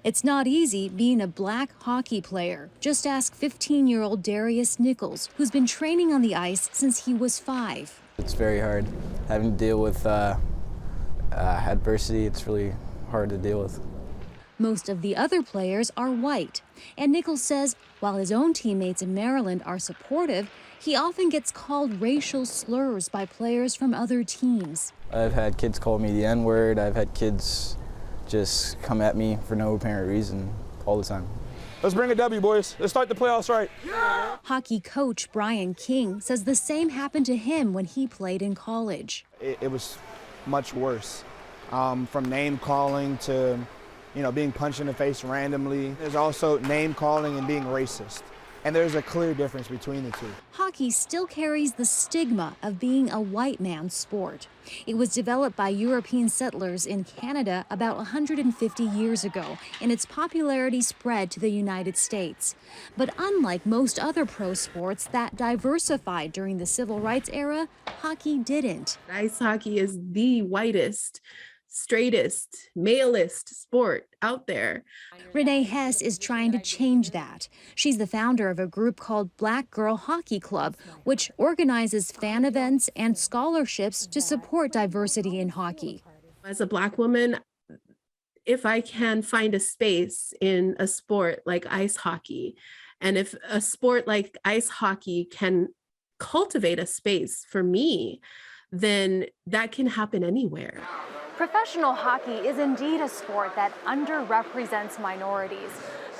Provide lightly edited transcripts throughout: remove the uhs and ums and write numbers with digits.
It's not easy being a black hockey player. Just ask 15-year-old DARIUS NICHOLS, who's been training on the ice since he was 5. It's very hard having to deal with adversity. It's really hard to deal with. Most of the other players are white, and Nichols says while his own teammates in Maryland are supportive, he often gets called racial slurs by players from other teams. I've had kids call me the N-word. I've had kids just come at me for no apparent reason all the time. Let's bring a W, boys. Let's start the playoffs right. Yeah. Hockey coach Brian King says the same happened to him when he played in college. It was much worse, from name calling to being punched in the face randomly. There's also name calling and being racist. And there's a clear difference between the two. Hockey still carries the stigma of being a white man's sport. It was developed by European settlers in Canada about 150 years ago, and its popularity spread to the United States. But unlike most other pro sports that diversified during the civil rights era, hockey didn't. Ice hockey is the whitest, straightest, malest sport out there. RENEE HESS is trying to change that. She's the founder of a group called Black Girl Hockey Club, which organizes fan events and scholarships to support diversity in hockey. As a Black woman, if I can find a space in a sport like ice hockey, and if a sport like ice hockey can cultivate a space for me, then that can happen anywhere. Professional hockey is indeed a sport that underrepresents minorities.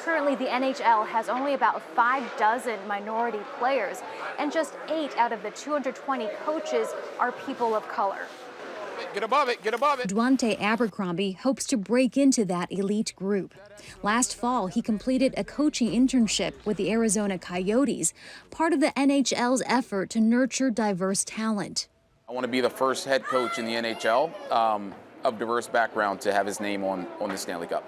Currently, the NHL has only about 6 minority players, and just 8 out of the 220 coaches are people of color. Get above it, get above it. DUANTE Abercrombie hopes to break into that elite group. Last fall, he completed a coaching internship with the Arizona Coyotes, part of the NHL's effort to nurture diverse talent. I want to be the first head coach in the NHL of diverse background to have his name on the Stanley Cup.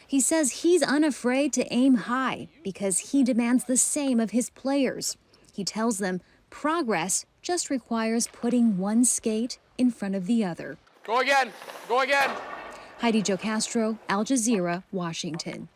He says he's unafraid to aim high because he demands the same of his players. He tells them progress just requires putting one skate in front of the other. Go again, go again. Heidi Zhou-Castro, Al Jazeera, Washington.